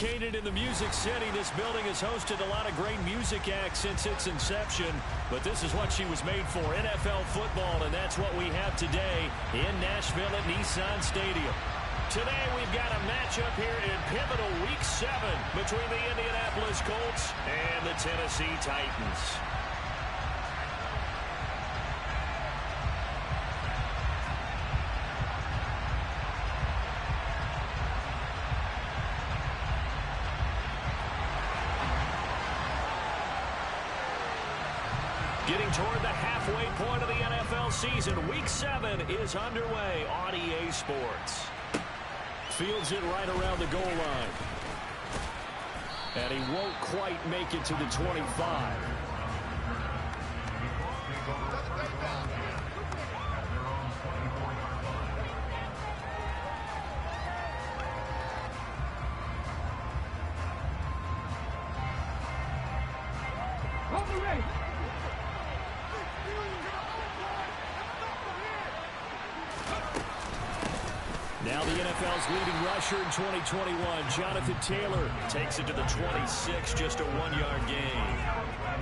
Located in the Music City, this building has hosted a lot of great music acts since its inception. But this is what she was made for, NFL football, and that's what we have today in Nashville at Nissan Stadium. Today we've got a matchup here in pivotal Week 7 between the Indianapolis Colts and the Tennessee Titans. Getting toward the halfway point of the NFL season, Week 7 is underway on EA Sports. Fields it right around the goal line. And he won't quite make it to the 25. Now the NFL's leading rusher in 2021, Jonathan Taylor, takes it to the 26, just a 1-yard gain.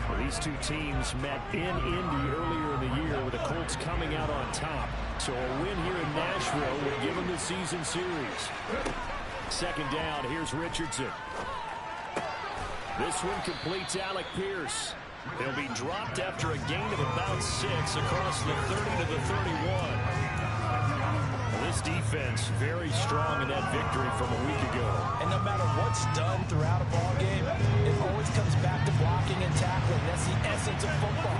Well, these two teams met in Indy earlier in the year with the Colts coming out on top. So a win here in Nashville would give them the season series. Second down, here's Richardson. This one completes Alec Pierce. He'll be dropped after a gain of about 6 across the 30 to the 31. This defense very strong in that victory from a week ago. And no matter what's done throughout a ball game, it always comes back to blocking and tackling. That's the essence of football.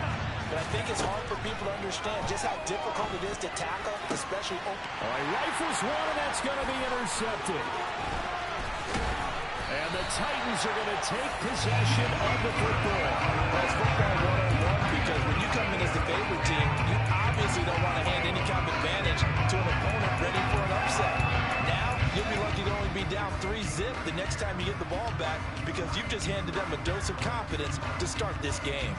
But I think it's hard for people to understand just how difficult it is to tackle, especially open. All right, rifles one, and that's going to be intercepted. And the Titans are going to take possession of the football. That's football 1-on-1, because when you come in as the favorite team, you obviously don't want to hand any kind of advantage to an opponent ready for an upset. Now, you'll be lucky to only be down 3-zip the next time you get the ball back, because you've just handed them a dose of confidence to start this game.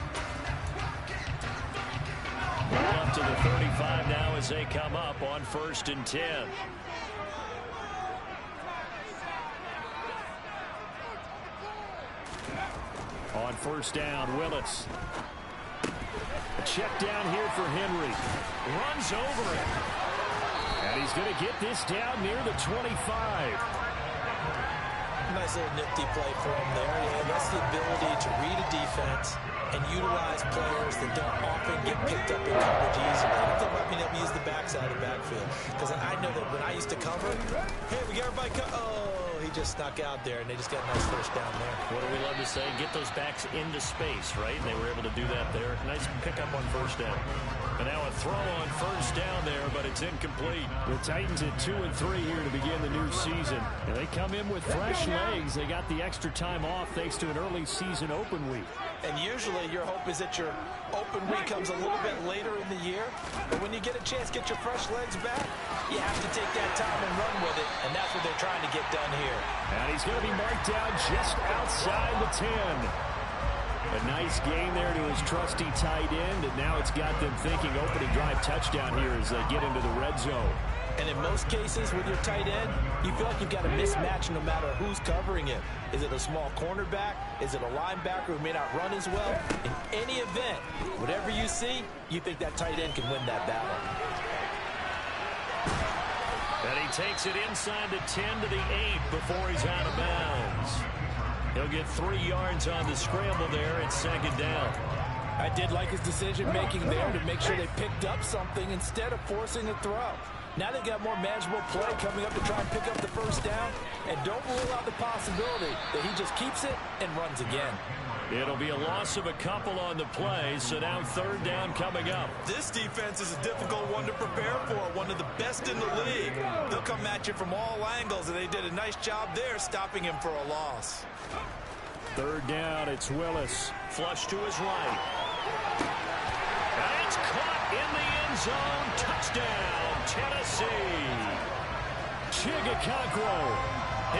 Ball up to the 35 now as they come up on 1st and 10. On 1st down, Willis. A check down here for Henry. Runs over it. And he's going to get this down near the 25. Nice little nifty play for him there. Yeah, that's the ability to read a defense and utilize players that don't often get picked up in coverage easily. I'm talking about being able to use the backside of the backfield. Because I know that when I used to cover, hey, we got everybody he just snuck out there, and they just got a nice first down there. What do we love to say? Get those backs into space, right? And they were able to do that there. Nice pickup on 1st down. And now a throw on 1st down there, but it's incomplete. The Titans at 2-3 here to begin the new season. And they come in with fresh legs. They got the extra time off thanks to an early season open week. And usually your hope is that your open week comes a little bit later in the year. But when you get a chance to get your fresh legs back, you have to take that time and run with it. And that's what they're trying to get done here. And he's going to be marked down just outside the 10. A nice gain there to his trusty tight end, and now it's got them thinking opening drive touchdown here as they get into the red zone. And in most cases with your tight end, you feel like you've got a mismatch no matter who's covering him. Is it a small cornerback? Is it a linebacker who may not run as well? In any event, whatever you see, you think that tight end can win that battle. And he takes it inside the 10 to the 8 before he's out of bounds. He'll get 3 yards on the scramble there at 2nd down. I did like his decision-making there to make sure they picked up something instead of forcing a throw. Now they've got more manageable play coming up to try and pick up the 1st down. And don't rule out the possibility that he just keeps it and runs again. It'll be a loss of a couple on the play, so now 3rd down coming up. This defense is a difficult one to prepare for, one of the best in the league. They'll come at you from all angles, and they did a nice job there stopping him for a loss. 3rd down, it's Willis. Flush to his right. And it's caught in the end zone. Touchdown, Tennessee. Chigacancro,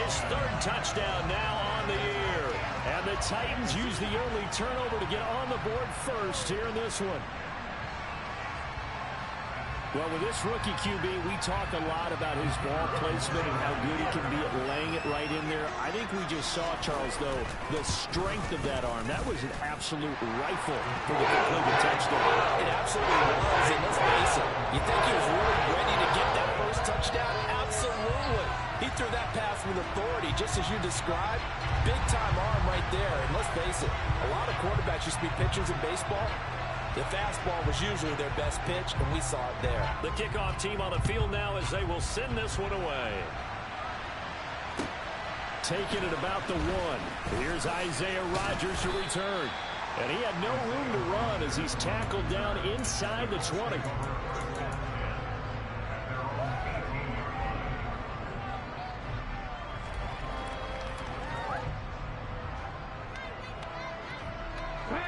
his 3rd touchdown now on the year. And the Titans use the early turnover to get on the board first here in this one. Well, with this rookie QB, we talk a lot about his ball placement and how good he can be at laying it right in there. I think we just saw, Charles, though, the strength of that arm. That was an absolute rifle for the completed touchdown. It absolutely was, and let's face it, you think he was really ready to get that first touchdown? Absolutely. He threw that pass with authority, just as you described. Big-time arm right there, and let's face it, a lot of quarterbacks used to be pitchers in baseball. The fastball was usually their best pitch, and we saw it there. The kickoff team on the field now as they will send this one away. Taking it about the 1. Here's Isaiah Rodgers to return. And he had no room to run as he's tackled down inside the 20.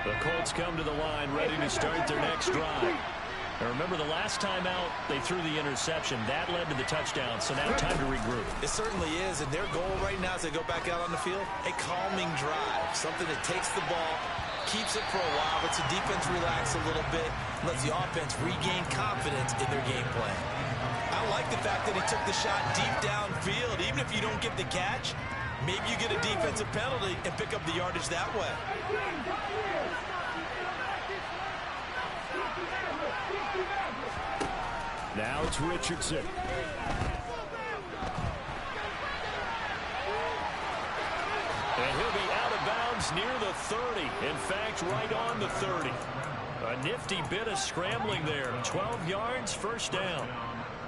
The Colts come to the line ready to start their next drive. And remember, the last time out, they threw the interception. That led to the touchdown, so now time to regroup. It certainly is, and their goal right now as they go back out on the field, a calming drive, something that takes the ball, keeps it for a while, lets the defense relax a little bit, lets the offense regain confidence in their game plan. I like the fact that he took the shot deep downfield. Even if you don't get the catch, maybe you get a defensive penalty and pick up the yardage that way. Now it's Richardson. And he'll be out of bounds near the 30. In fact, right on the 30. A nifty bit of scrambling there. 12 yards, first down.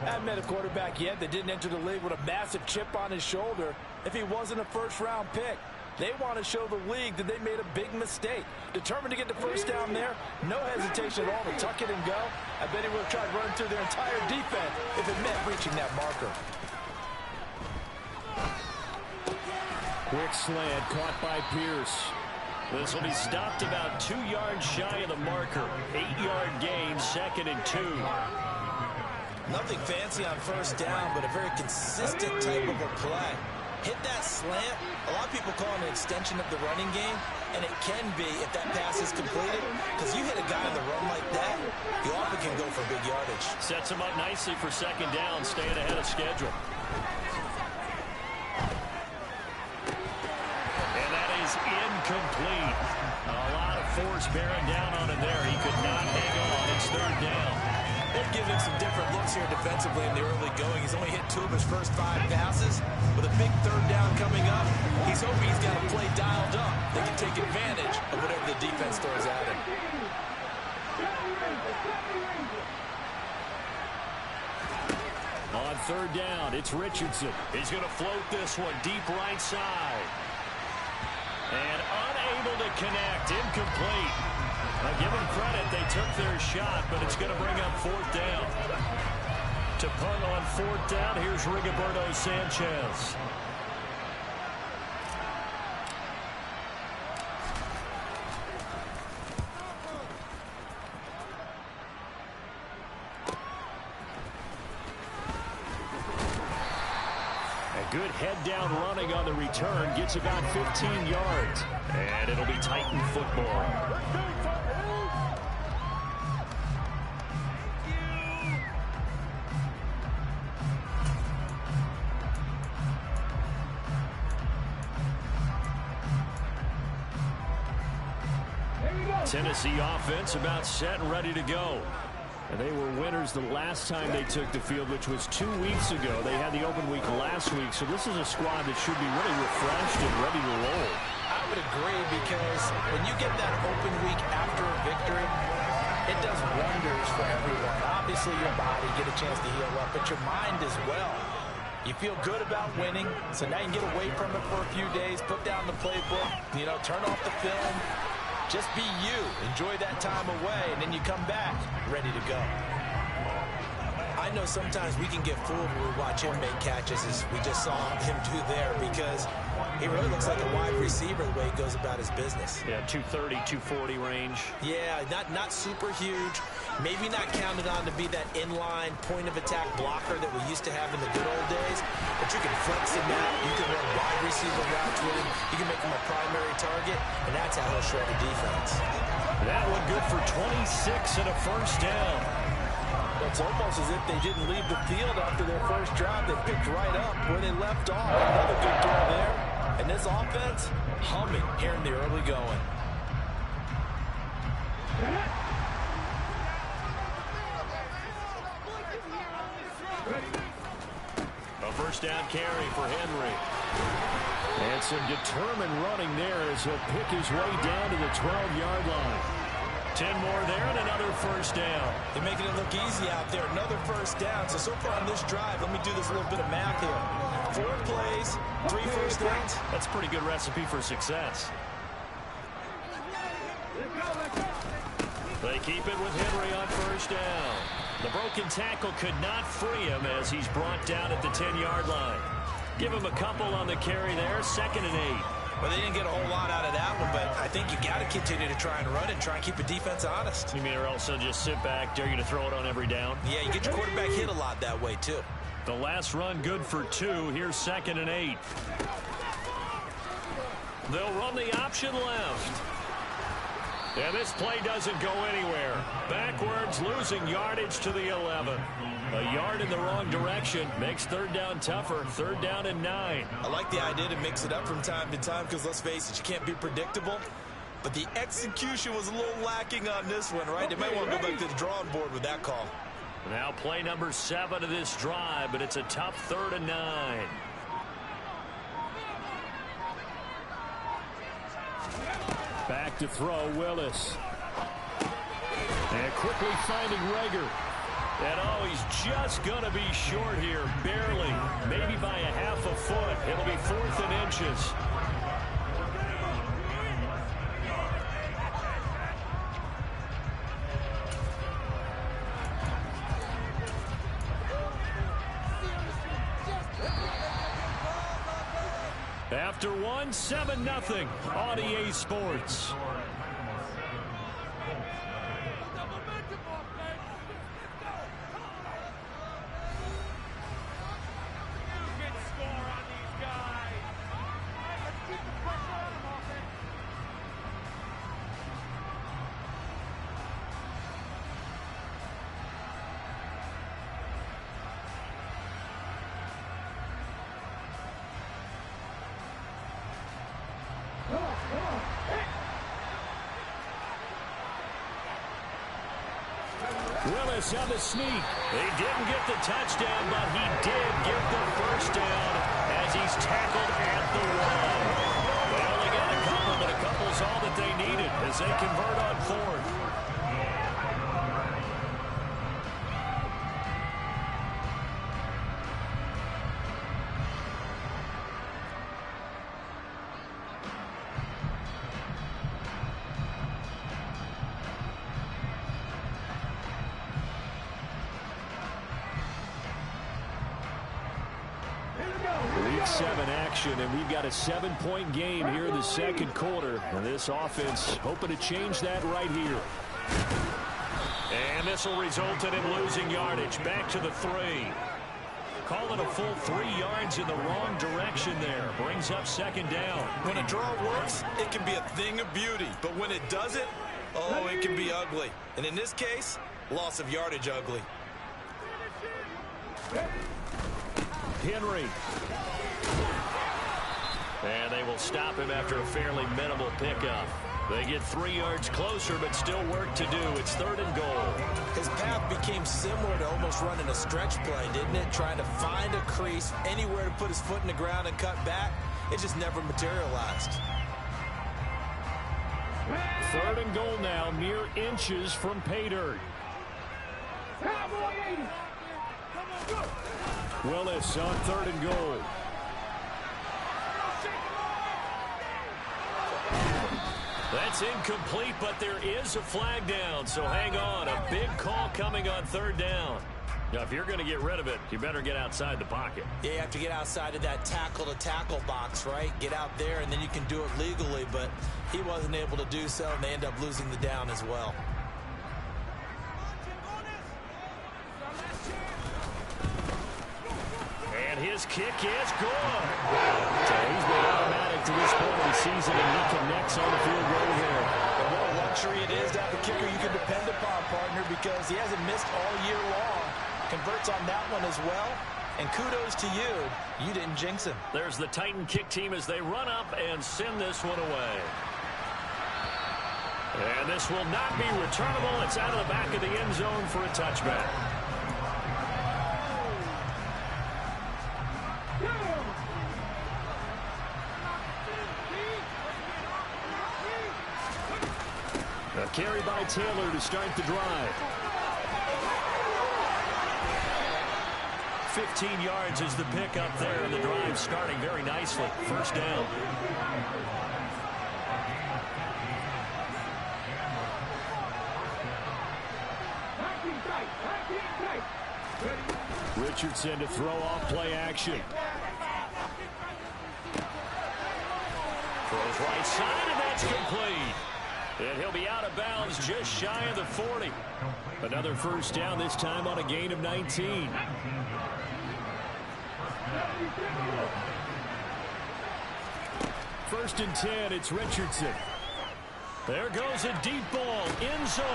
I haven't met a quarterback yet that didn't enter the league with a massive chip on his shoulder if he wasn't a first-round pick. They want to show the league that they made a big mistake. Determined to get the first down there. No hesitation at all to tuck it and go. I bet he would have tried running through their entire defense if it meant reaching that marker. Quick slant caught by Pierce. This will be stopped about 2 yards shy of the marker. 8-yard gain, 2nd and 2. Nothing fancy on first down, but a very consistent type of a play. Hit that slant. A lot of people call it an extension of the running game, and it can be if that pass is completed, because you hit a guy on the run like that, you often can go for big yardage. Sets him up nicely for 2nd down, staying ahead of schedule. And that is incomplete. A lot of force bearing down on him there. He could not hang on. It's 3rd down. They've given him some different looks here defensively in the early going. He's only hit 2 of his first 5 passes. With a big 3rd down coming up, he's hoping he's got a play dialed up. They can take advantage of whatever the defense throws at him. On 3rd down, it's Richardson. He's going to float this one deep right side. And unable to connect, incomplete. Now, give them credit, they took their shot, but it's going to bring up 4th down. To punt on 4th down, here's Rigoberto Sanchez. A good head-down running on the return, gets about 15 yards. And it'll be Titan football. Tennessee offense about set and ready to go. And they were winners the last time they took the field, which was 2 weeks ago. They had the open week last week, so this is a squad that should be really refreshed and ready to roll. I would agree, because when you get that open week after a victory, it does wonders for everyone. Obviously, your body get a chance to heal up, but your mind as well. You feel good about winning, so now you can get away from it for a few days, put down the playbook, turn off the film. Just be you. Enjoy that time away, and then you come back ready to go. I know sometimes we can get fooled when we watch him make catches, as we just saw him do there, because he really looks like a wide receiver the way he goes about his business. Yeah, 230, 240 range. Yeah, not super huge. Maybe not counted on to be that inline point-of-attack blocker that we used to have in the good old days, but you can flex him out. You can run wide receiver routes with him. You can make him a primary target, and that's how he'll shred the defense. That one good for 26 and a first down. It's almost as if they didn't leave the field after their first drive. They picked right up where they left off. Another good throw there. And this offense, humming here in the early going. A first down carry for Henry. And some determined running there as he'll pick his way down to the 12-yard line. 10 more there and another first down. They're making it look easy out there. Another first down. So far on this drive, let me do this little bit of math here. 4 plays, 3 first downs. That's a pretty good recipe for success. They keep it with Henry on first down. The broken tackle could not free him as he's brought down at the 10-yard line. Give him a couple on the carry there, 2nd and 8. Well, they didn't get a whole lot out of that one, but I think you got to continue to try and run and try and keep the defense honest. You mean or else they'll just sit back, dare you to throw it on every down? Yeah, you get your quarterback hit a lot that way, too. The last run good for 2. Here's 2nd and 8. They'll run the option left. And this play doesn't go anywhere. Backwards, losing yardage to the 11. A yard in the wrong direction makes 3rd down tougher. 3rd down and 9. I like the idea to mix it up from time to time because, let's face it, you can't be predictable. But the execution was a little lacking on this one, right? They might want to go back to the drawing board with that call. Now play number 7 of this drive, but it's a tough 3rd and 9. Back to throw, Willis. And quickly finding Rager. And oh, he's just going to be short here, barely. Maybe by a half a foot. It'll be 4th and inches. After 1, 7-0 on EA Sports. Willis on the sneak. He didn't get the touchdown, but he did get the first down as he's tackled at the 1. They only got a couple, but a couple's all that they needed as they convert on 4th. Week 7 action, and we've got a 7-point game here in the second quarter. And this offense hoping to change that right here. And this will result in him losing yardage. Back to the 3. Calling a full 3 yards in the wrong direction there. Brings up 2nd down. When a draw works, it can be a thing of beauty. But when it doesn't, oh, it can be ugly. And in this case, loss of yardage ugly. Henry. And they will stop him after a fairly minimal pickup. They get 3 yards closer, but still work to do. It's 3rd and goal. His path became similar to almost running a stretch play, didn't it? Trying to find a crease, anywhere to put his foot in the ground and cut back. It just never materialized. 3rd and goal now, mere inches from pay dirt. Willis on 3rd and goal. That's incomplete, but there is a flag down, so hang on. A big call coming on 3rd down. Now, if you're going to get rid of it, you better get outside the pocket. Yeah, you have to get outside of that tackle-to-tackle box, right? Get out there, and then you can do it legally, but he wasn't able to do so, and they end up losing the down as well. And his kick is good. So he's been automatic to this point of the season, and he connects on the field goal here. And what a luxury it is to have a kicker you can depend upon, partner, because he hasn't missed all year long. Converts on that one as well. And kudos to you. You didn't jinx him. There's the Titan kick team as they run up and send this one away. And this will not be returnable. It's out of the back of the end zone for a touchback. A carry by Taylor to start the drive. 15 yards is the pickup there, and the drive starting very nicely. First down. Richardson to throw off play action. Throws right side, and that's complete. And he'll be out of bounds just shy of the 40. Another first down, this time on a gain of 19. First and 10, it's Richardson. There goes a deep ball, end zone.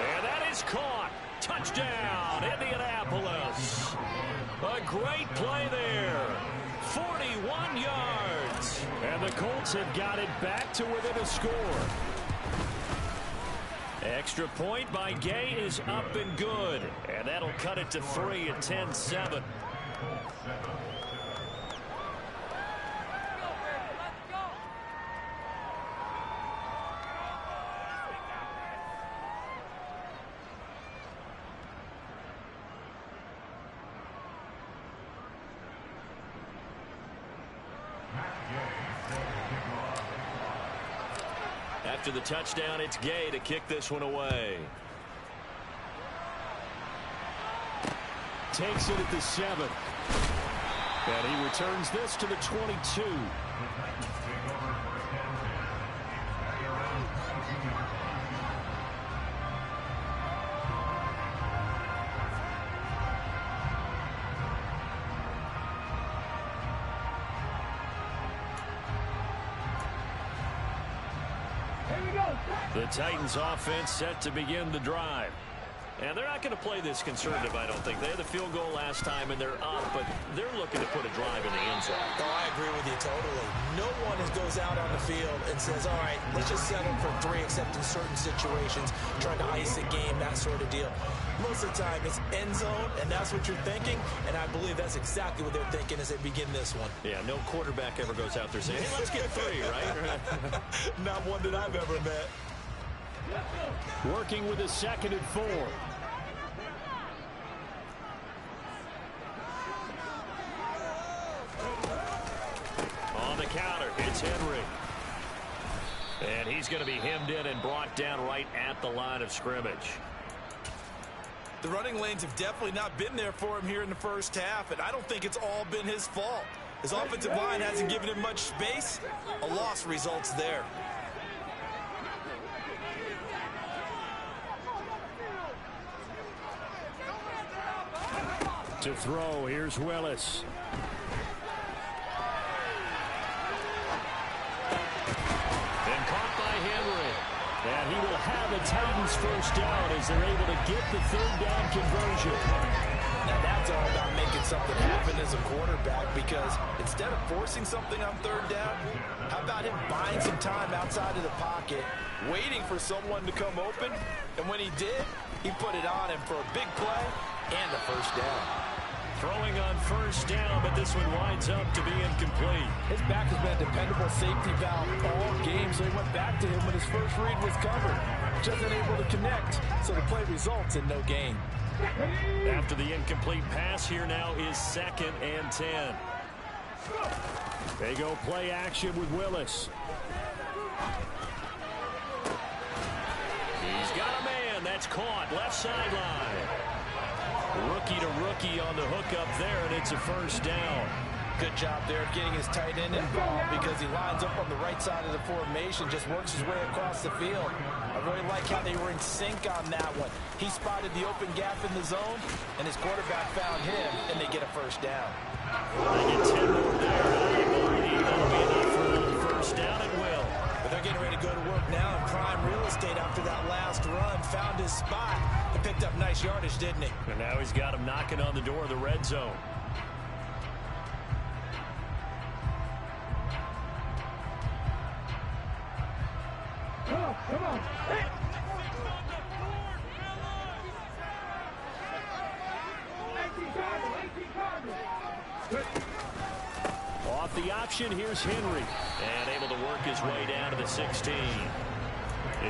And that is caught. Touchdown, Indianapolis. A great play there. 41 yards. And the Colts have got it back to within a score. Extra point by Gay is up and good. And that'll cut it to 3 at 10-7. After the touchdown, it's Gay to kick this one away. Takes it at the 7. And he returns this to the 22. The Titans offense set to begin the drive. And they're not going to play this conservative, I don't think. They had the field goal last time, and they're up, but they're looking to put a drive in the end zone. Oh, I agree with you totally. No one goes out on the field and says, all right, let's just settle for 3, except in certain situations, trying to ice a game, that sort of deal. Most of the time, it's end zone, and that's what you're thinking, and I believe that's exactly what they're thinking as they begin this one. Yeah, no quarterback ever goes out there saying, hey, let's get 3, right? Not one that I've ever met. Working with a 2nd and 4. On the counter, it's Henry. And he's going to be hemmed in and brought down right at the line of scrimmage. The running lanes have definitely not been there for him here in the first half, and I don't think it's all been his fault. His offensive line hasn't given him much space. A loss results there. To throw, here's Willis. And caught by Henry. And he will have a Titans first down as they're able to get the 3rd down conversion. Now that's all about making something happen as a quarterback, because instead of forcing something on 3rd down, how about him buying some time outside of the pocket, waiting for someone to come open, and when he did, he put it on him for a big play and a first down. Throwing on first down, but this one winds up to be incomplete. His back has been a dependable safety valve all game, so he went back to him when his first read was covered. Just unable to connect, so the play results in no gain. After the incomplete pass, here now is 2nd and 10. They go play action with Willis. He's got a man. That's caught. Left sideline. Rookie to rookie on the hookup there, and it's a first down. Good job there of getting his tight end involved, because he lines up on the right side of the formation, just works his way across the field. I really like how they were in sync on that one. He spotted the open gap in the zone, and his quarterback found him, and they get a first down. They get 10 more there. I believe it'll be enough for the first down. It will. But they're getting ready to go to work now in prime real State after that last run, found his spot, and picked up nice yardage, didn't he? And now he's got him knocking on the door of the red zone. Come on. Off the option, here's Henry. And able to work his way down to the 16.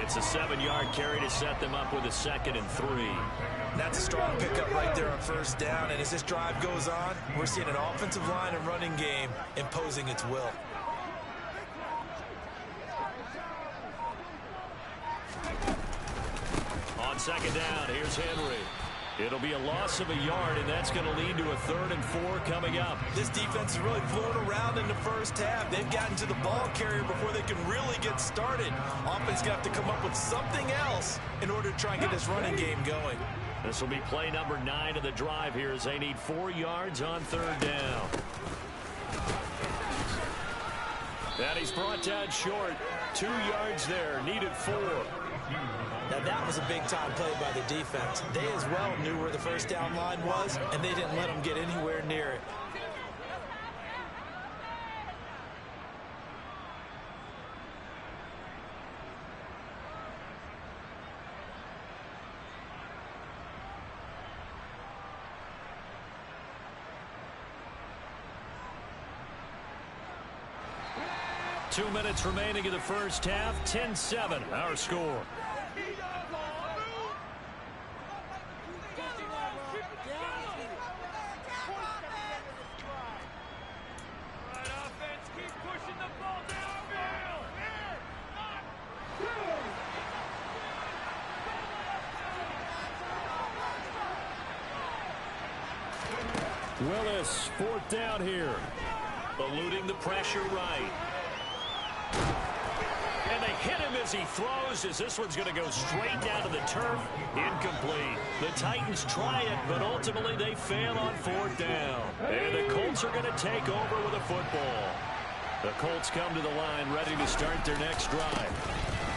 It's a 7-yard carry to set them up with a 2nd and 3. That's a strong pickup right there on first down. And as this drive goes on, we're seeing an offensive line and running game imposing its will. On 2nd down, here's Henry. It'll be a loss of a yard, and that's going to lead to a 3rd and 4 coming up. This defense is really flown around in the first half. They've gotten to the ball carrier before they can really get started. Offense going to have to come up with something else in order to try and get this running game going. This will be play number 9 of the drive here as they need 4 yards on 3rd down. And he's brought down short. 2 yards there, needed 4. Now that was a big-time play by the defense. They as well knew where the first down line was, and they didn't let them get anywhere near it. Two minutes remaining in the first half. 10-7, our score. Willis, 4th down here. Eluding the pressure right. And they hit him as he throws, as this one's going to go straight down to the turf. Incomplete. The Titans try it, but ultimately they fail on 4th down. And the Colts are going to take over with a football. The Colts come to the line ready to start their next drive.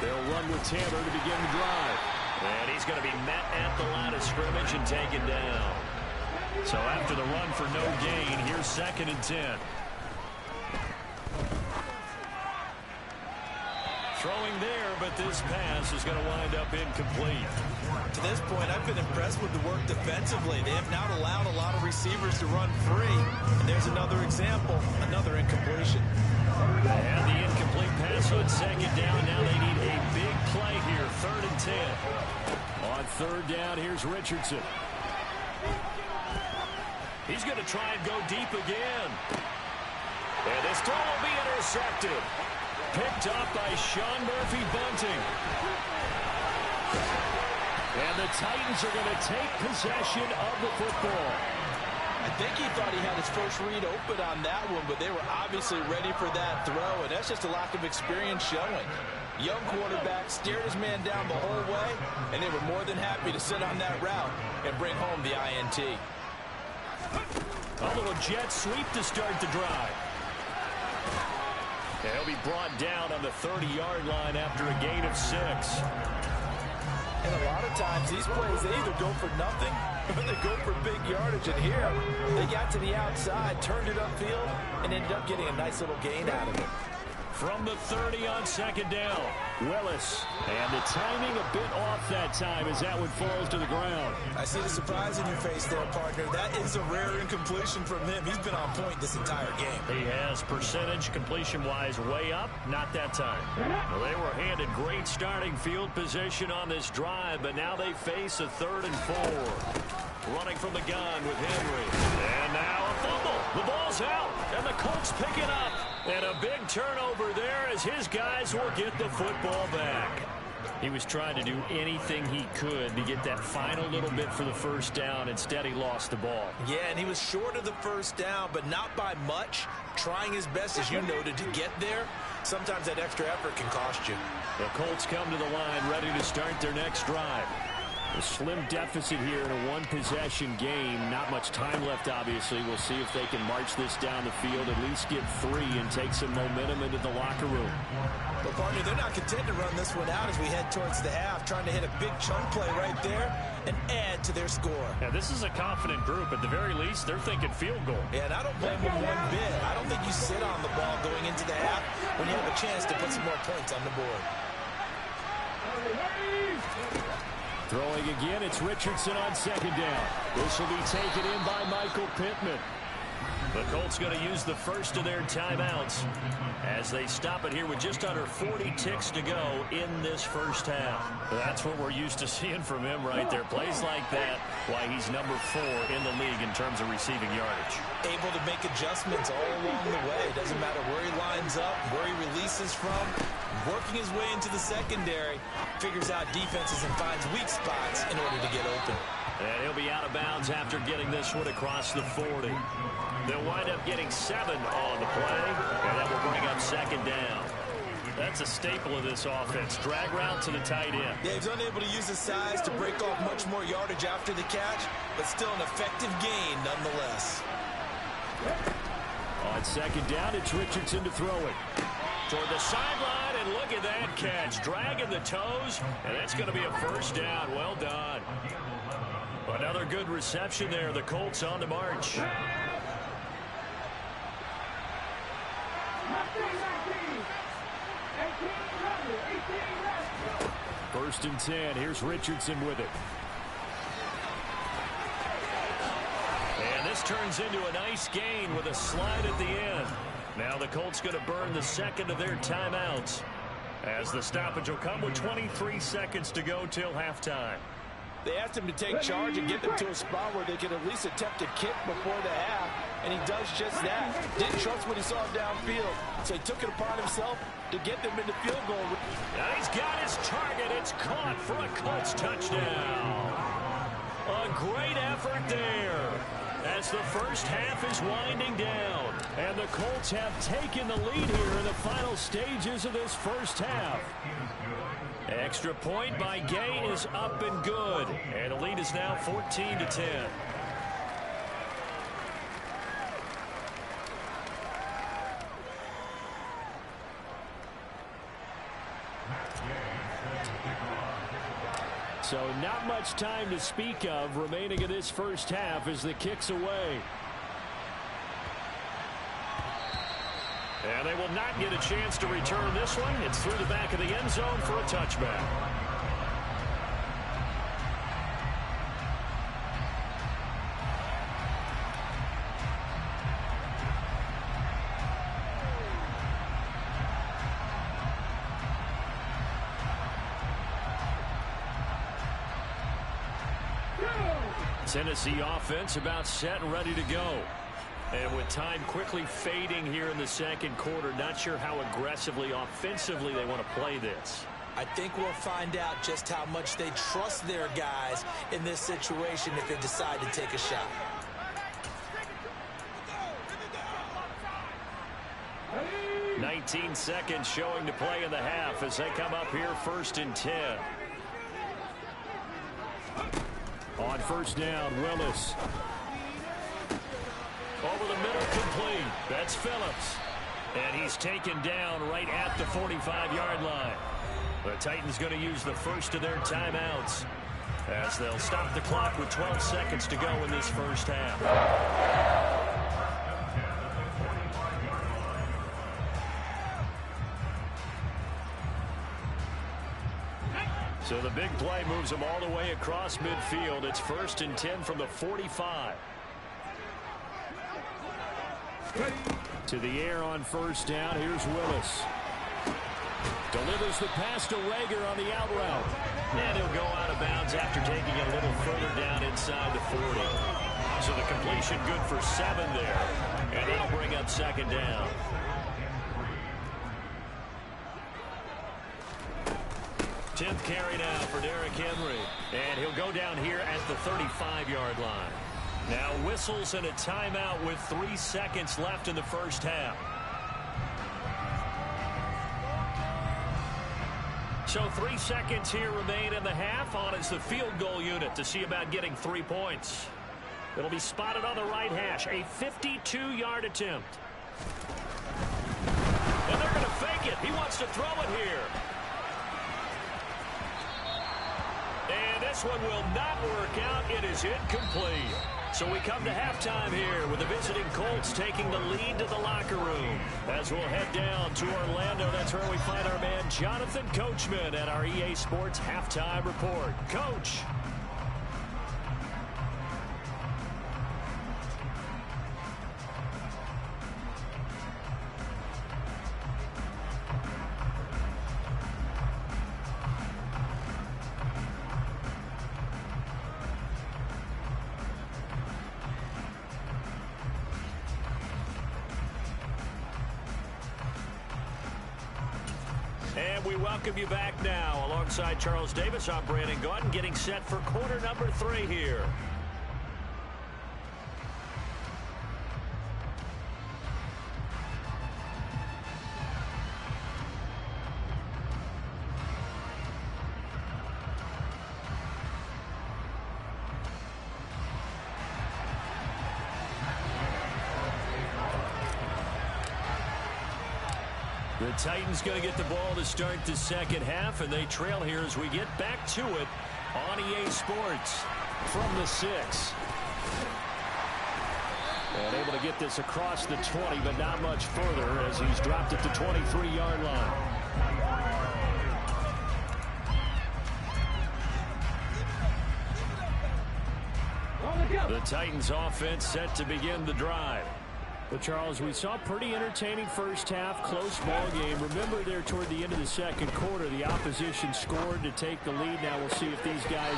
They'll run with Taylor to begin the drive. And he's going to be met at the line of scrimmage and taken down. So after the run for no gain, here's 2nd and 10. Throwing there, but this pass is going to wind up incomplete. To this point, I've been impressed with the work defensively. They have not allowed a lot of receivers to run free. And there's another example, another incompletion. And the incomplete pass on 2nd down. Now they need a big play here, 3rd and 10. On 3rd down, here's Richardson. He's going to try and go deep again. And this throw will be intercepted. Picked up by Sean Murphy-Bunting. And the Titans are going to take possession of the football. I think he thought he had his first read open on that one, but they were obviously ready for that throw, and that's just a lack of experience showing. Young quarterback stared his man down the whole way, and they were more than happy to sit on that route and bring home the INT. A little jet sweep to start the drive. And he'll be brought down on the 30-yard line after a gain of 6. And a lot of times these plays, they either go for nothing or they go for big yardage. And here, they got to the outside, turned it upfield, and ended up getting a nice little gain out of it. From the 30 on 2nd down, Willis. And the timing a bit off that time as that one falls to the ground. I see the surprise in your face there, partner. That is a rare incompletion from him. He's been on point this entire game. He has percentage completion-wise way up. Not that time. Well, they were handed great starting field position on this drive, but now they face a 3rd and 4. Running from the gun with Henry. And now a fumble. The ball's out, and the Colts pick it up. And a big turnover there as his guys will get the football back. He was trying to do anything he could to get that final little bit for the first down. Instead, he lost the ball. Yeah, and he was short of the first down, but not by much. Trying his best, as you noted, to get there. Sometimes that extra effort can cost you. The Colts come to the line ready to start their next drive. A slim deficit here in a one-possession game. Not much time left, obviously. We'll see if they can march this down the field, at least get 3 and take some momentum into the locker room. Well, partner, they're not content to run this one out as we head towards the half, trying to hit a big chunk play right there and add to their score. Yeah, this is a confident group. At the very least, they're thinking field goal. Yeah, and I don't blame them one bit. I don't think you sit on the ball going into the half when you have a chance to put some more points on the board. Throwing again, it's Richardson on second down. This will be taken in by Michael Pittman. The Colts going to use the first of their timeouts as they stop it here with just under 40 ticks to go in this first half. That's what we're used to seeing from him right there. Plays like that, why he's number 4 in the league in terms of receiving yardage. Able to make adjustments all along the way. Doesn't matter where he lines up, where he releases from. Working his way into the secondary, figures out defenses and finds weak spots in order to get open. And he'll be out of bounds after getting this one across the 40. They'll wind up getting 7 on the play, and that will bring up second down. That's a staple of this offense. Drag route to the tight end. Yeah, he's unable to use his size to break off much more yardage after the catch, but still an effective gain nonetheless. On second down, it's Richardson to throw it. Toward the sideline, and look at that catch. Dragging the toes, and that's going to be a first down. Well done. Another good reception there. The Colts on the march. First and 10. Here's Richardson with it. And this turns into a nice gain with a slide at the end. Now the Colts going to burn the second of their timeouts as the stoppage will come with 23 seconds to go till halftime. They asked him to take charge and get them to a spot where they could at least attempt a kick before the half, and he does just that. Didn't trust what he saw downfield, so he took it upon himself to get them into field goal. Now he's got his target. It's caught for a Colts touchdown. A great effort there as the first half is winding down. And the Colts have taken the lead here in the final stages of this first half. Extra point by Gay is up and good. And the lead is now 14-10. So not much time to speak of remaining in this first half as the kick's away. And they will not get a chance to return this one. It's through the back of the end zone for a touchback. Tennessee offense about set and ready to go. And with time quickly fading here in the second quarter, not sure how aggressively, offensively they want to play this. I think we'll find out just how much they trust their guys in this situation if they decide to take a shot. – 19 seconds showing to play in the half as they come up here first and 10. On first down, Willis. Over the middle, complete. That's Phillips. And he's taken down right at the 45-yard line. The Titans going to use the first of their timeouts as they'll stop the clock with 12 seconds to go in this first half. So the big play moves them all the way across midfield. It's first and 10 from the 45. To the air on first down. Here's Willis. Delivers the pass to Rager on the out route. And he'll go out of bounds after taking it a little further down inside the 40. So the completion good for 7 there. And that'll bring up second down. Tenth carry now for Derrick Henry. And he'll go down here at the 35-yard line. Now whistles and a timeout with 3 seconds left in the first half. So 3 seconds here remain in the half. On is the field goal unit to see about getting 3 points. It'll be spotted on the right hash. A 52-yard attempt. And they're going to fake it. He wants to throw it here. And this one will not work out. It is incomplete. So we come to halftime here with the visiting Colts taking the lead to the locker room. As we'll head down to Orlando, that's where we find our man Jonathan Coachman at our EA Sports Halftime Report. Coach. And we welcome you back now. Alongside Charles Davis, I'm Brandon Gaudin, getting set for quarter number 3 here. The Titans going to get the ball to start the second half, and they trail here as we get back to it on EA Sports from the 6. And able to get this across the 20, but not much further as he's dropped at the 23-yard line. The Titans offense set to begin the drive. But, Charles, we saw a pretty entertaining first half, close ball game. Remember there toward the end of the second quarter, the opposition scored to take the lead. Now we'll see if these guys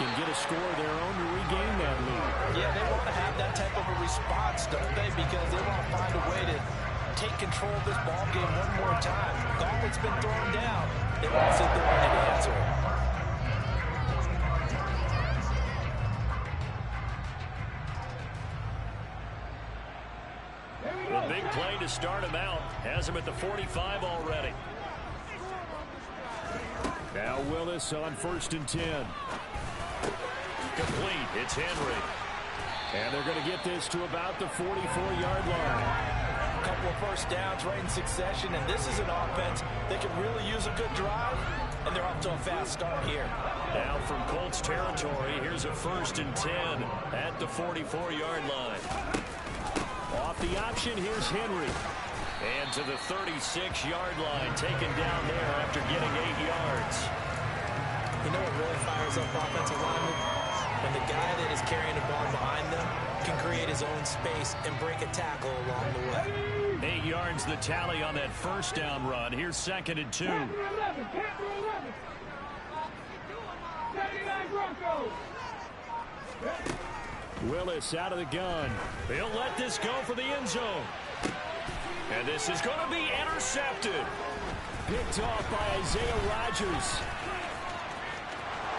can get a score of their own to regain that lead. Yeah, they want to have that type of a response, don't they? Because they want to find a way to take control of this ball game one more time. Gauntlet's been thrown down. They want to see if they want to answer it. The big play to start him out has him at the 45 already. Now Willis on 1st and 10. Complete. It's Henry. And they're going to get this to about the 44-yard line. A couple of first downs right in succession, and this is an offense that can really use a good drive, and they're off to a fast start here. Now from Colts territory, here's a 1st and 10 at the 44-yard line. Off the option, here's Henry. And to the 36-yard line, taken down there after getting 8 yards. You know what really fires up offensive linemen? When the guy that is carrying the ball behind them can create his own space and break a tackle along the way. 8 yards the tally on that first down run. Here's 2nd and 2. Willis out of the gun. He'll let this go for the end zone. And this is going to be intercepted. Picked off by Isaiah Rodgers.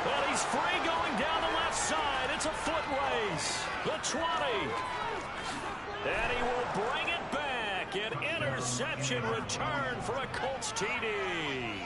Well, he's free going down the left side. It's a foot race. The 20. And he will bring it back. An interception return for a Colts TD.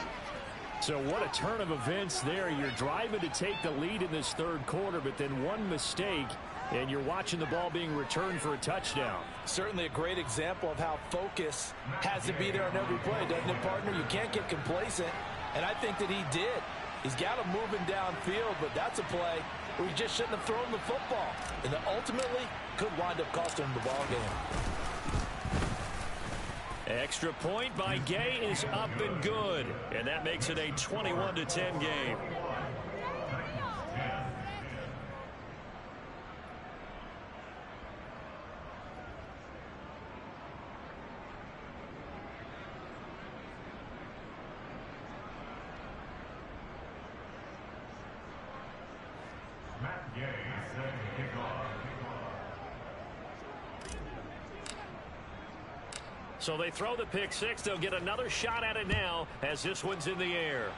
So what a turn of events there. You're driving to take the lead in this third quarter, but then one mistake, and you're watching the ball being returned for a touchdown. Certainly a great example of how focus has to be there on every play, doesn't it, partner? You can't get complacent, and I think that he did. He's got him moving downfield, but that's a play where he just shouldn't have thrown the football. And that ultimately could wind up costing him the ball game. Extra point by Gay is up and good. And that makes it a 21-10 game. So they throw the pick six. They'll get another shot at it now as this one's in the air.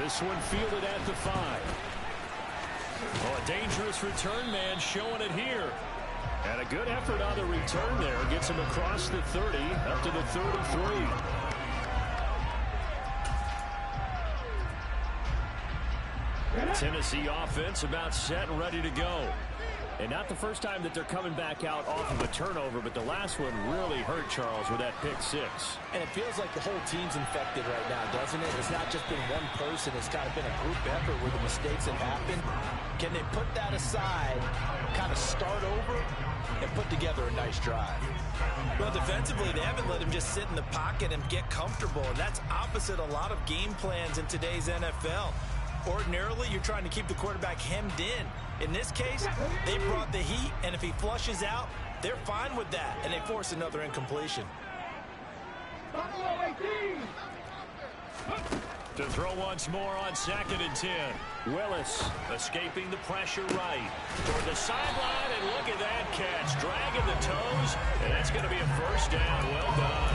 This one fielded at the 5. Oh, a dangerous return man showing it here. And a good effort on the return there. Gets him across the 30 up to the 33. Tennessee offense about set and ready to go. And not the first time that they're coming back out off of a turnover, but the last one really hurt Charles with that pick six. And it feels like the whole team's infected right now, doesn't it? It's not just been one person. It's kind of been a group effort where the mistakes have happened. Can they put that aside, kind of start over, and put together a nice drive? Well, defensively, they haven't let him just sit in the pocket and get comfortable. And that's opposite a lot of game plans in today's NFL. Ordinarily, you're trying to keep the quarterback hemmed in. In this case, they brought the heat, and if he flushes out, they're fine with that, and they force another incompletion. To throw once more on 2nd and 10. Willis escaping the pressure right toward the sideline, and look at that catch. Dragging the toes, and that's going to be a first down. Well done.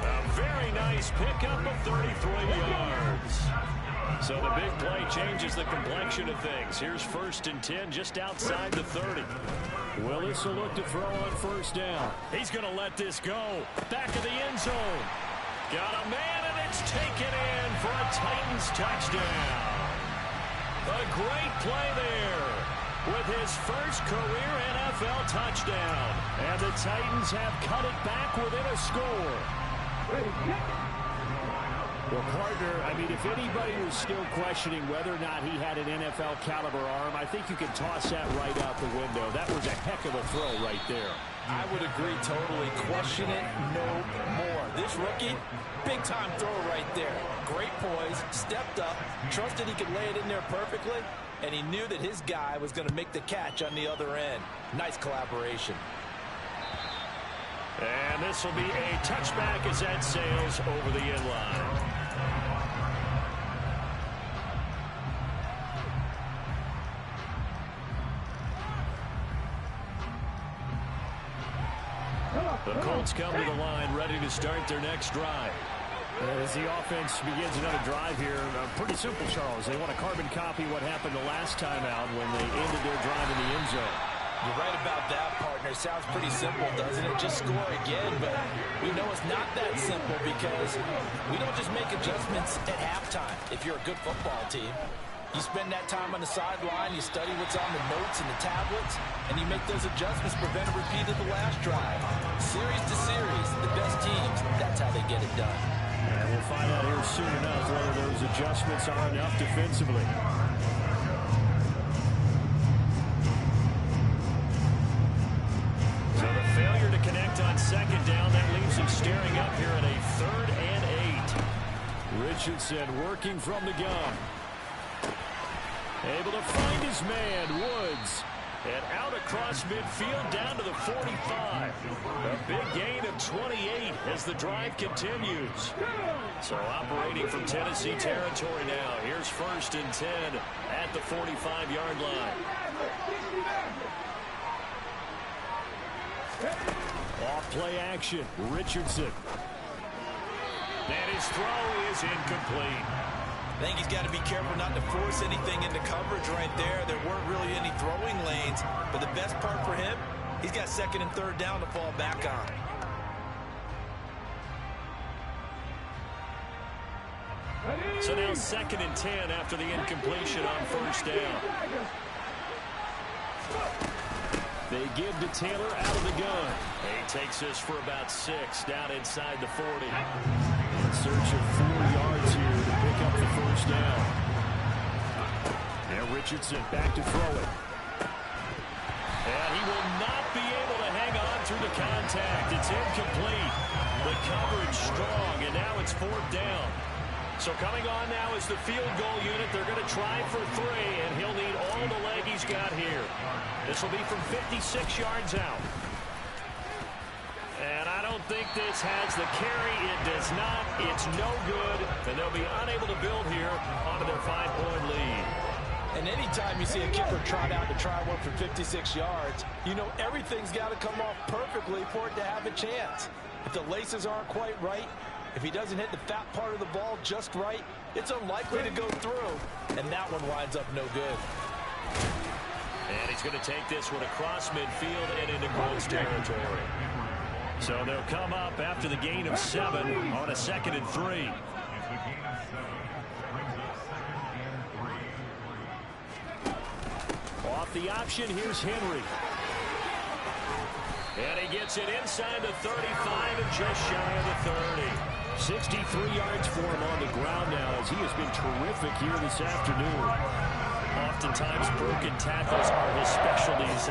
A very nice pickup of 33 yards. So the big play changes the complexion of things. Here's 1st and 10 just outside the 30. Willis will look to throw on 1st down. He's going to let this go. Back of the end zone. Got a man, and it's taken in for a Titans touchdown. A great play there with his first career NFL touchdown. And the Titans have cut it back within a score. Well, partner, I mean, if anybody was still questioning whether or not he had an NFL caliber arm, I think you can toss that right out the window. That was a heck of a throw right there. I would agree totally. Question it no more. This rookie, big-time throw right there. Great poise, stepped up, trusted he could lay it in there perfectly, and he knew that his guy was going to make the catch on the other end. Nice collaboration. And this will be a touchback as that sails over the end line. The Colts come to the line ready to start their next drive. As the offense begins another drive here, pretty simple, Charles. They want to carbon copy what happened the last time out when they ended their drive in the end zone. You're right about that, partner. Sounds pretty simple, doesn't it? Just score again, but we know it's not that simple because we don't just make adjustments at halftime if you're a good football team. You spend that time on the sideline, you study what's on the notes and the tablets, and you make those adjustments, prevent a repeat of the last drive. Series to series, the best teams, that's how they get it done. And we'll find out here soon enough whether those adjustments are enough defensively. So the failure to connect on 2nd down, that leaves him staring up here at a 3rd and 8. Richardson working from the gun. Able to find his man, Woods. And out across midfield down to the 45. A big gain of 28 as the drive continues. So operating from Tennessee territory now. Here's 1st and 10 at the 45-yard line. Off play action, Richardson. And his throw is incomplete. I think he's got to be careful not to force anything into coverage right there. There weren't really any throwing lanes, but the best part for him, he's got 2nd and 3rd down to fall back on. So now 2nd and 10 after the incompletion on 1st down. They give to Taylor out of the gun. He takes this for about 6 down inside the 40. In search of 4 yards here to pick up the 1st down. Now Richardson back to throw it. And he will not be able to hang on through the contact. It's incomplete. The coverage strong, and now it's 4th down. So coming on now is the field goal unit. They're going to try for 3, and he'll need all the leg he's got here. This will be from 56 yards out. And I don't think this has the carry. It does not. It's no good. And they'll be unable to build here onto their 5-point lead. And anytime you see a kicker trot out to try one for 56 yards, you know everything's got to come off perfectly for it to have a chance. If the laces aren't quite right, if he doesn't hit the fat part of the ball just right, it's unlikely to go through. And that one winds up no good. And he's going to take this one across midfield and into Colts territory. So they'll come up after the gain of 7 on a 2nd and 3. with the option. Here's Henry. And he gets it inside the 35 and just shy of the 30. 63 yards for him on the ground now as he has been terrific here this afternoon. Oftentimes broken tackles are his specialties.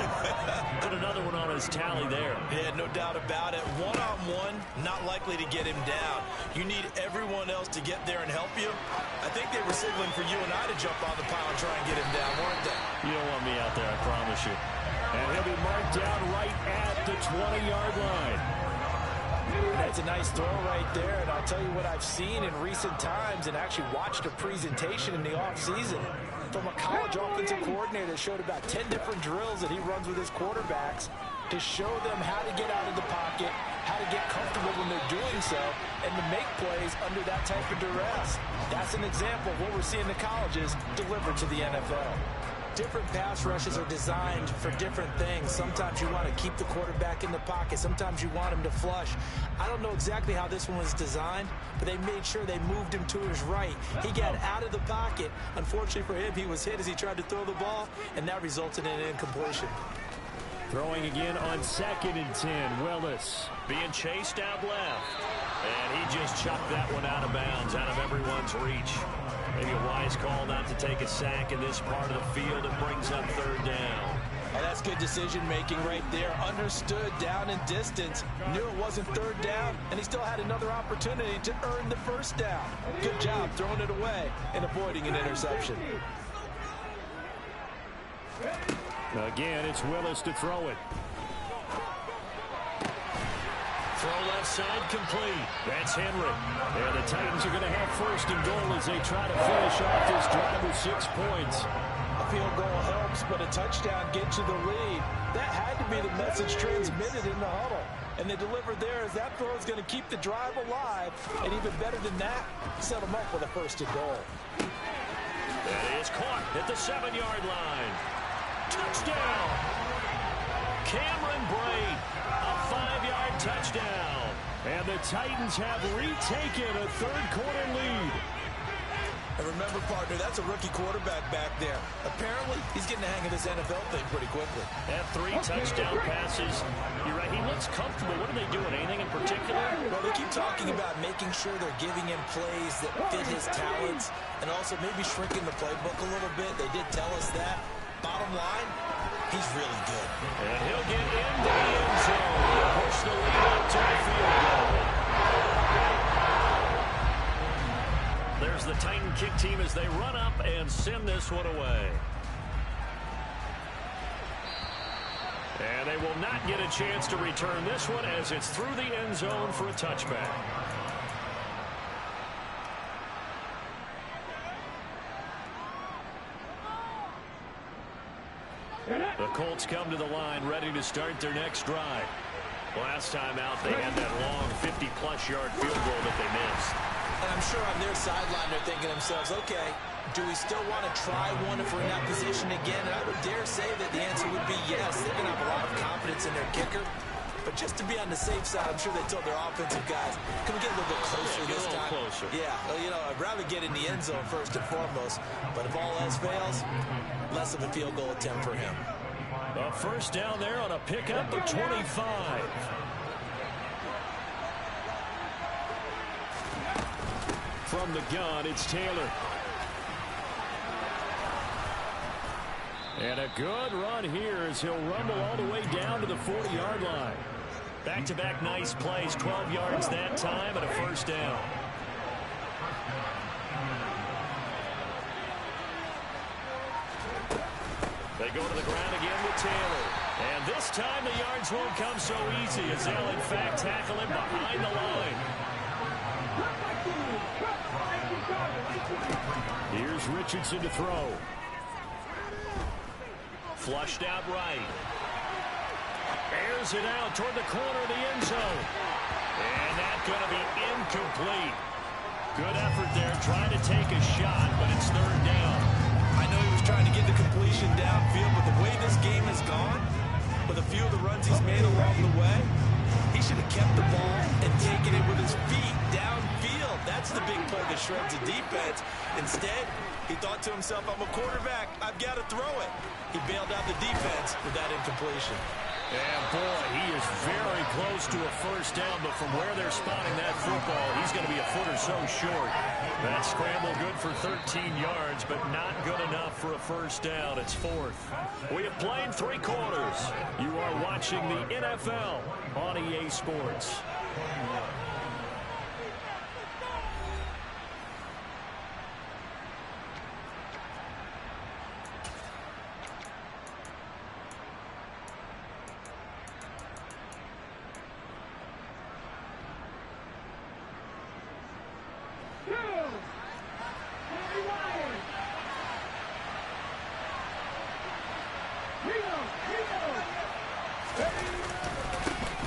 Put another one on his tally there. Yeah, no doubt about it. One-on-one, not likely to get him down. You need everyone else to get there and help you. I think they were signaling for you and I to jump on the pile and try and get him down, weren't they? You don't want me out there, I promise you. And he'll be marked down right at the 20-yard line. That's a nice throw right there, and I'll tell you what I've seen in recent times and actually watched a presentation in the offseason from a college offensive coordinator that showed about 10 different drills that he runs with his quarterbacks to show them how to get out of the pocket, how to get comfortable when they're doing so, and to make plays under that type of duress. That's an example of what we're seeing in the colleges delivered to the NFL. Different pass rushes are designed for different things. Sometimes you want to keep the quarterback in the pocket. Sometimes you want him to flush. I don't know exactly how this one was designed, but they made sure they moved him to his right. He got out of the pocket. Unfortunately for him, he was hit as he tried to throw the ball, and that resulted in an incompletion. Throwing again on 2nd and 10. Willis being chased out left. And he just chucked that one out of bounds, out of everyone's reach. Maybe a wise call not to take a sack in this part of the field. It brings up 3rd down. Oh, that's good decision-making right there. Understood down and distance. Knew it wasn't 3rd down, and he still had another opportunity to earn the 1st down. Good job throwing it away and avoiding an interception. Again, it's Willis to throw it. Throw left side complete. That's Henry. And the Titans are going to have 1st and goal as they try to finish off this drive with 6 points. A field goal helps, but a touchdown gets you the lead. That had to be the message transmitted in the huddle. And they delivered there as that throw is going to keep the drive alive. And even better than that, set them up with a 1st and goal. That is caught at the 7-yard line. Touchdown! Cameron Braid, a 5-yard touchdown. And the Titans have retaken a 3rd quarter lead. And remember, partner, that's a rookie quarterback back there. Apparently, he's getting the hang of this NFL thing pretty quickly. Had 3 touchdown passes. You're right, he looks comfortable. What are they doing? Anything in particular? Well, they keep talking about making sure they're giving him plays that fit his talents and also maybe shrinking the playbook a little bit. They did tell us that. Bottom line, he's really good. And he'll get into the end zone. Push the lead up to the field goal. There's the Titan kick team as they run up and send this one away. And they will not get a chance to return this one as it's through the end zone for a touchback. The Colts come to the line ready to start their next drive. Last time out, they had that long 50-plus yard field goal that they missed. And I'm sure on their sideline they're thinking to themselves, okay, do we still want to try one if we're in that position again? And I would dare say that the answer would be yes. They're going to have a lot of confidence in their kicker. But just to be on the safe side, I'm sure they told their offensive guys, can we get a little bit closer this time? Closer. Yeah, well, you know, I'd rather get in the end zone first and foremost. But if all else fails, less of a field goal attempt for him. A 1st down there on a pickup of 25. From the gun, it's Taylor. And a good run here as he'll rumble all the way down to the 40-yard line. Back-to-back nice plays, 12 yards that time and a 1st down. They go to the ground again with Taylor. And this time the yards won't come so easy as they'll in fact tackle him behind the line. Here's Richardson to throw. Flushed out right. Airs it out toward the corner of the end zone. And that's going to be incomplete. Good effort there trying to take a shot, but it's 3rd down. I know he was trying to get the completion downfield, but the way this game has gone, with a few of the runs he's made along the way, he should have kept the ball and taken it with his feet downfield. That's That's the big play that shreds the defense. Instead, he thought to himself, I'm a quarterback. I've got to throw it. He bailed out the defense with that incompletion. And, boy, he is very close to a first down, but from where they're spotting that football, he's going to be a foot or so short. That scramble good for 13 yards, but not good enough for a first down. It's fourth. We have played 3 quarters. You are watching the NFL on EA Sports.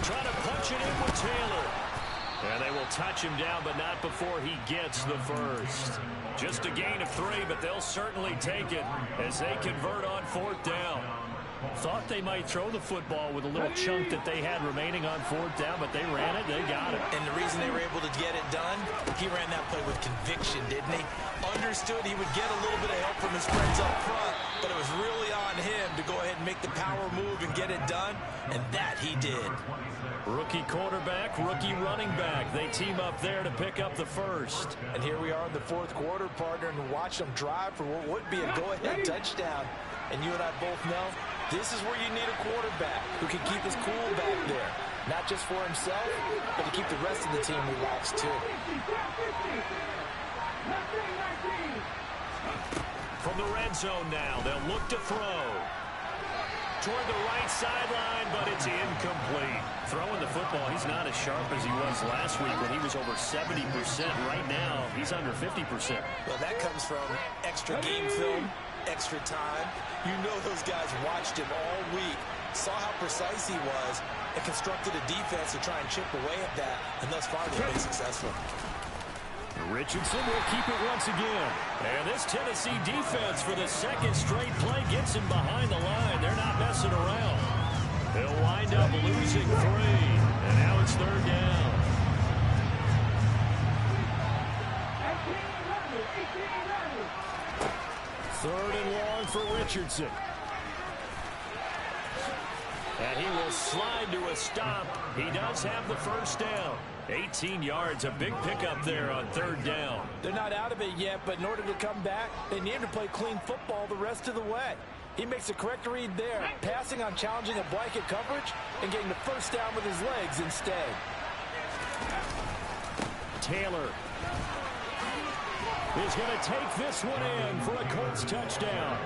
Trying to punch it in with Taylor. And they will touch him down, but not before he gets the first. Just a gain of 3, but they'll certainly take it as they convert on 4th down. Thought they might throw the football with a little chunk that they had remaining on 4th down, but they ran it, they got it. And the reason they were able to get it done, he ran that play with conviction, didn't he? Understood he would get a little bit of help from his friends up front, but it was really on him to go ahead and make the power move and get it done, and that he did. Rookie quarterback, rookie running back. They team up there to pick up the first. And here we are in the 4th quarter, partner, and watch them drive for what would be a go-ahead touchdown. And you and I both know this is where you need a quarterback who can keep his cool back there. Not just for himself, but to keep the rest of the team relaxed too. From the red zone now, they'll look to throw. Toward the right sideline, but it's incomplete. Throwing the football, he's not as sharp as he was last week when he was over 70%. Right now, he's under 50%. Well, that comes from extra game film, extra time. You know those guys watched him all week, saw how precise he was, and constructed a defense to try and chip away at that, and thus far they've been successful. Richardson will keep it once again. And this Tennessee defense for the 2nd straight play gets him behind the line. They're not messing around. They'll wind up losing 3. And now it's 3rd down. Third and long for Richardson. And he will slide to a stop. He does have the first down. 18 yards, a big pickup there on 3rd down. They're not out of it yet, but in order to come back, they need to play clean football the rest of the way. He makes a correct read there, passing on challenging a blanket coverage and getting the first down with his legs instead. Taylor is going to take this one in for a Colts touchdown.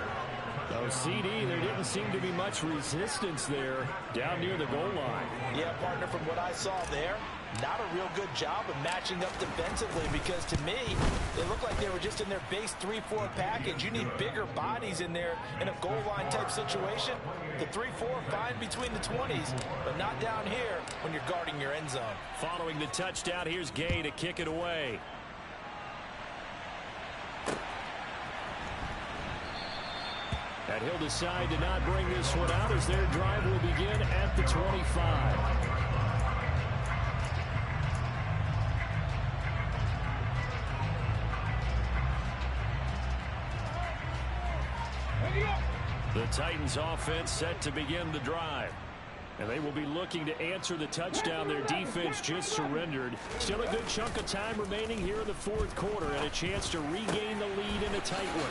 No CD, there didn't seem to be much resistance there down near the goal line. Yeah, partner, from what I saw there, not a real good job of matching up defensively because to me, they looked like they were just in their base 3-4 package. You need bigger bodies in there in a goal line type situation. The 3-4 fine between the 20s, but not down here when you're guarding your end zone. Following the touchdown, here's Gay to kick it away. And he'll decide to not bring this one out as their drive will begin at the 25. The Titans offense set to begin the drive. And they will be looking to answer the touchdown their defense just surrendered. Still a good chunk of time remaining here in the 4th quarter and a chance to regain the lead in a tight one.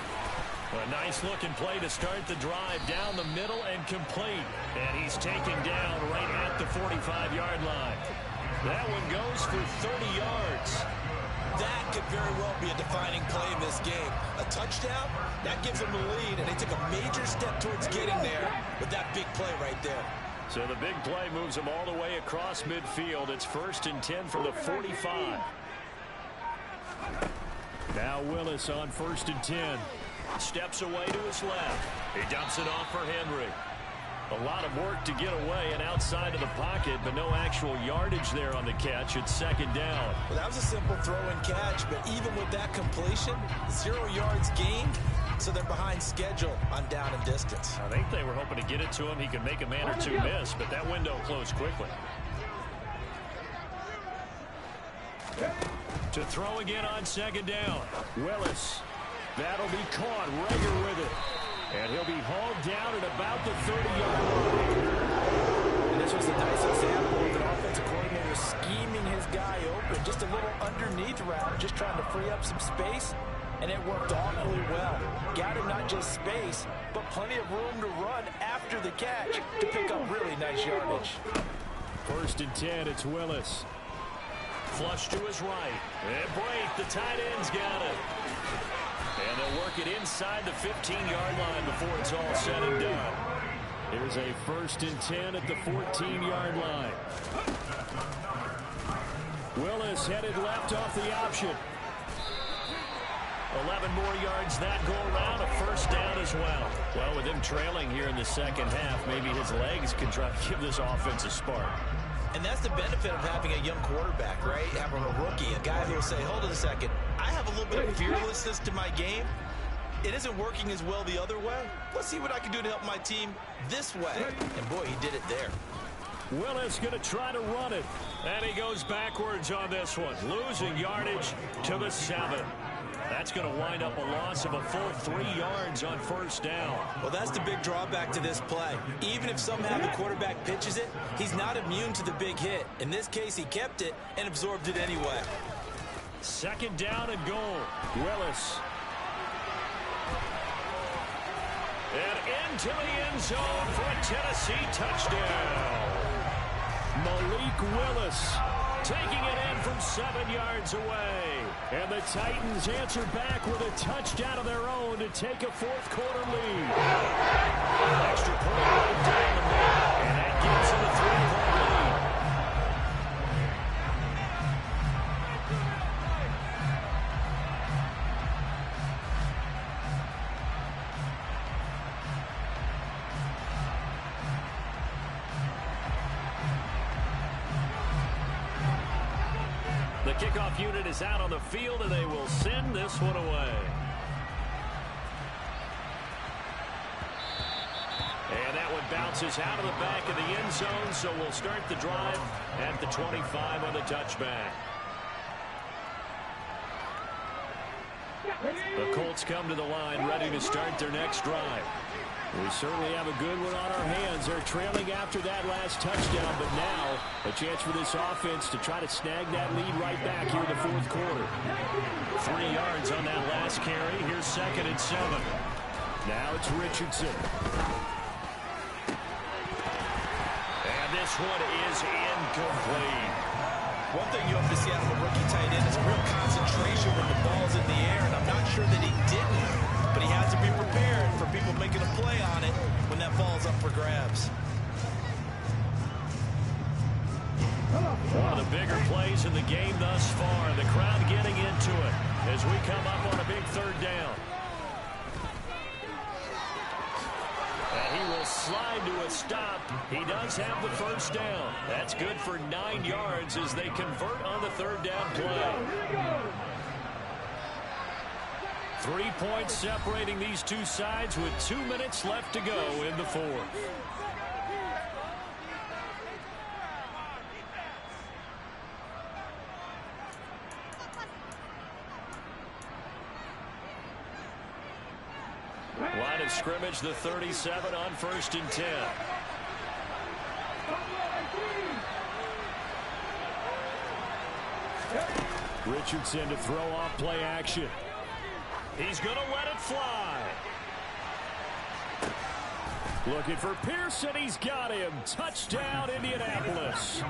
A nice looking play to start the drive down the middle and complete. And he's taken down right at the 45-yard line. That one goes for 30 yards. That could very well be a defining play in this game. A touchdown, that gives them the lead, and they took a major step towards getting there with that big play right there. So the big play moves them all the way across midfield. It's 1st and 10 from the 45. Now Willis on 1st and 10. Steps away to his left. He dumps it off for Henry. A lot of work to get away and outside of the pocket, but no actual yardage there on the catch. It's 2nd down. Well, that was a simple throw and catch, but even with that completion, 0 yards gained, so they're behind schedule on down and distance. I think they were hoping to get it to him. He could make a man or two miss, but that window closed quickly. To throw again on second down. Willis. That'll be caught. Rager with it. And he'll be hauled down at about the 30-yard line. And this was a nice example of an offensive coordinator scheming his guy open. Just a little underneath route, just trying to free up some space. And it worked awfully well. Got him not just space, but plenty of room to run after the catch to pick up really nice yardage. 1st and 10, it's Willis. Flush to his right. And break, the tight end's got it. And they'll work it inside the 15-yard line before it's all said and done. Here's a 1st and 10 at the 14-yard line. Willis headed left off the option. 11 more yards that go around, a 1st down as well. Well, with him trailing here in the second half, maybe his legs can try to give this offense a spark. And that's the benefit of having a young quarterback, right? Having a rookie, a guy who will say, hold on a second, I have a little bit of fearlessness to my game. It isn't working as well the other way. Let's see what I can do to help my team this way. And boy, he did it there. Willis going to try to run it. And he goes backwards on this one. Losing yardage to the 7. That's going to wind up a loss of a full 3 yards on 1st down. Well, that's the big drawback to this play. Even if somehow the quarterback pitches it, he's not immune to the big hit. In this case, he kept it and absorbed it anyway. 2nd down and goal. Willis. And into the end zone for a Tennessee touchdown. Malik Willis taking it in from 7 yards away. And the Titans answer back with a touchdown of their own to take a 4th quarter lead. Extra point right down the middle, and that gives them a 3-point lead. The kickoff unit is out on the field, and they will send this one away. And that one bounces out of the back of the end zone, so we'll start the drive at the 25 on the touchback. The Colts come to the line, ready to start their next drive. We certainly have a good one on our hands. They're trailing after that last touchdown, but now a chance for this offense to try to snag that lead right back here in the 4th quarter. 3 yards on that last carry. Here's 2nd and 7. Now it's Richardson. And this one is incomplete. One thing you have to see out of a rookie tight end is real concentration when the ball's in the air, and I'm not sure that he didn't. But he has to be prepared for people making a play on it when that ball's up for grabs. One of the bigger plays in the game thus far. The crowd getting into it as we come up on a big 3rd down. And he will slide to a stop. He does have the 1st down. That's good for 9 yards as they convert on the 3rd down play. 3 points separating these two sides with 2 minutes left to go in the 4th. Line of scrimmage, the 37 on 1st and 10. Richardson to throw off play action. He's going to let it fly. Looking for Pearson. He's got him. Touchdown, Indianapolis.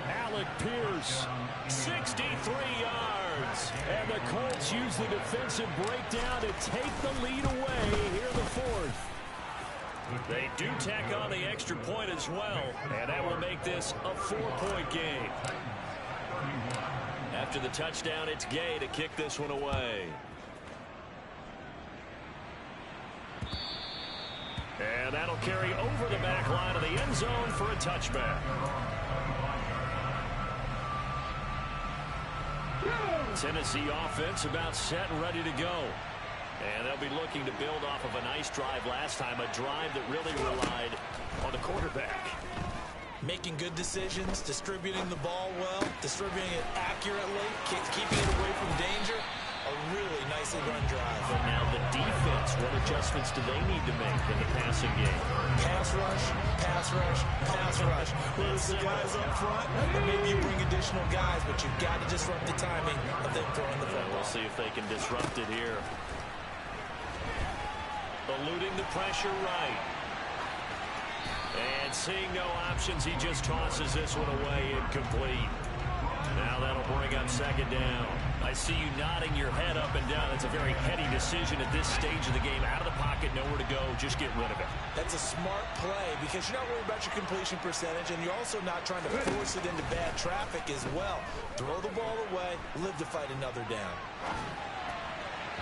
Alec Pierce, 63 yards. And the Colts use the defensive breakdown to take the lead away here in the 4th. They do tack on the extra point as well, and that will make this a 4-point game. After the touchdown, it's Gay to kick this one away. And that'll carry over the back line of the end zone for a touchback. Tennessee offense about set and ready to go. And they'll be looking to build off of a nice drive last time, a drive that really relied on the quarterback. Making good decisions, distributing the ball well, distributing it accurately, keeping it away from danger. A really nicely run drive. But now the defense, what adjustments do they need to make in the passing game? Pass rush, pass rush, pass rush. Whether it's the guys up front, or maybe you bring additional guys, but you've got to disrupt the timing of them throwing the football. We'll see if they can disrupt it here. Eluding the pressure right. And seeing no options, he just tosses this one away, incomplete. Now that'll bring up second down. I see you nodding your head up and down. That's a very heady decision at this stage of the game. Out of the pocket, nowhere to go. Just get rid of it. That's a smart play because you're not worried about your completion percentage, and you're also not trying to force it into bad traffic as well. Throw the ball away, live to fight another down.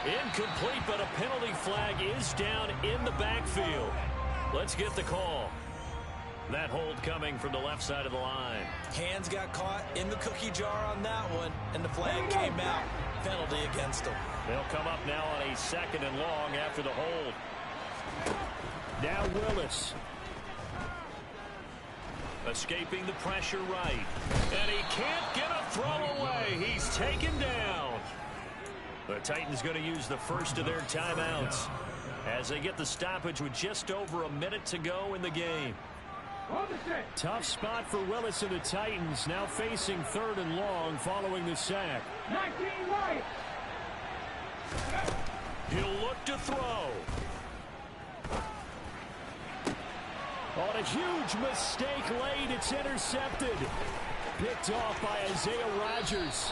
Incomplete, but a penalty flag is down in the backfield. Let's get the call. That hold coming from the left side of the line. Hands got caught in the cookie jar on that one, and the flag came out. Penalty against them. They'll come up now on a 2nd and long after the hold. Now Willis. Escaping the pressure right. And he can't get a throw away. He's taken down. The Titans going to use the first of their timeouts as they get the stoppage with just over a minute to go in the game. Tough spot for Willis and the Titans, now facing 3rd and long following the sack. 19 right. He'll look to throw. On a huge mistake late, it's intercepted. Picked off by Isaiah Rodgers.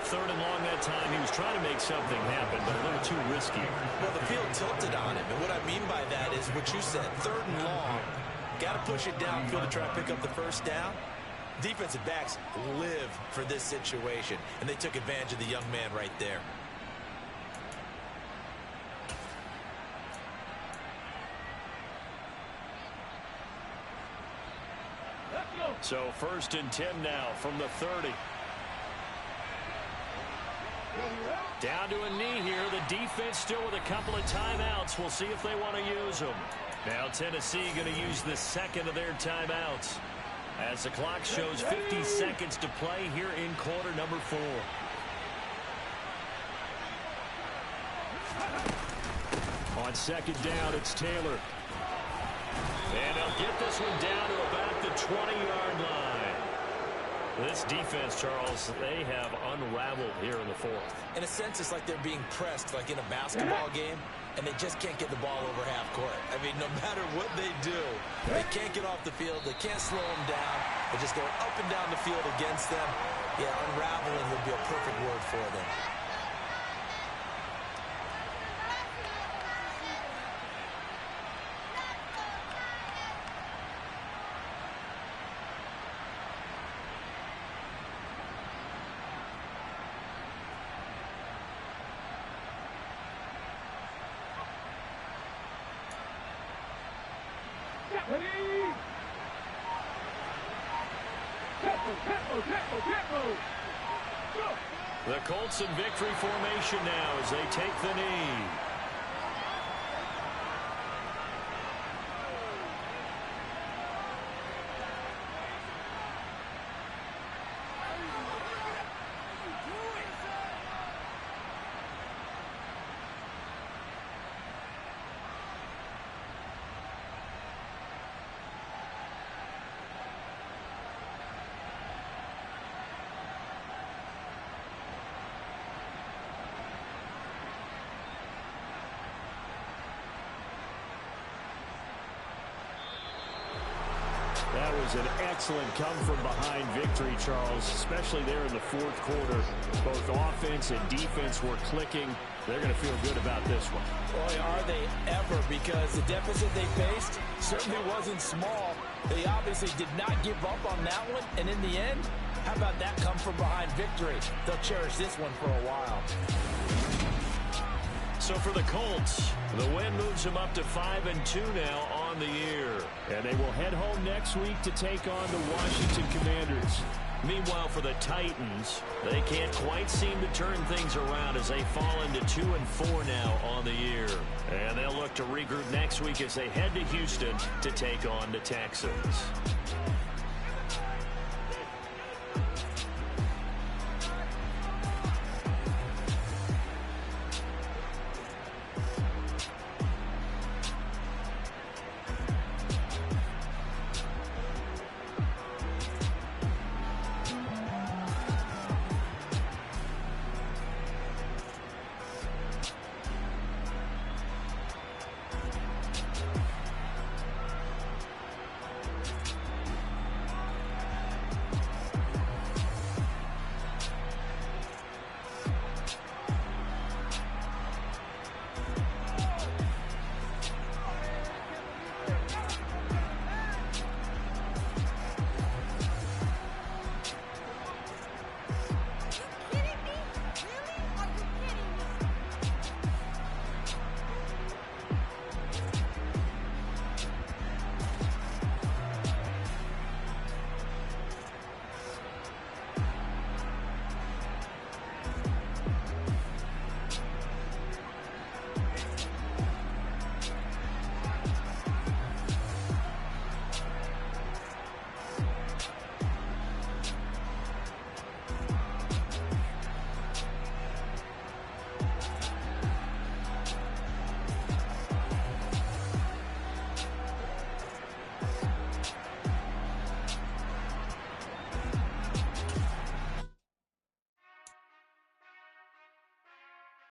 3rd and long that time. He was trying to make something happen, but a little too risky. Well, the field tilted on him, and what I mean by that is what you said, 3rd and long. Got to push it downfield to try and pick up the first down. Defensive backs live for this situation, and they took advantage of the young man right there. So 1st and 10 now from the 30. Down to a knee here. The defense still with a couple of timeouts. We'll see if they want to use them. Now Tennessee going to use the 2nd of their timeouts as the clock shows 50 seconds to play here in quarter number 4. On 2nd down, it's Taylor. And he'll get this one down to about the 20-yard line. This defense, Charles, they have unraveled here in the 4th. In a sense, it's like they're being pressed, like in a basketball game, and they just can't get the ball over half court. I mean, no matter what they do, they can't get off the field. They can't slow them down. They're just going up and down the field against them. Yeah, unraveling would be a perfect word for them. The Colts in victory formation now as they take the knee. That was an excellent come-from-behind victory, Charles, especially there in the 4th quarter. Both offense and defense were clicking. They're going to feel good about this one. Boy, are they ever, because the deficit they faced certainly wasn't small. They obviously did not give up on that one, and in the end, how about that come-from-behind victory? They'll cherish this one for a while. So for the Colts, the win moves them up to 5-2 now on the year. And they will head home next week to take on the Washington Commanders. Meanwhile, for the Titans, they can't quite seem to turn things around as they fall into 2-4 now on the year. And they'll look to regroup next week as they head to Houston to take on the Texans.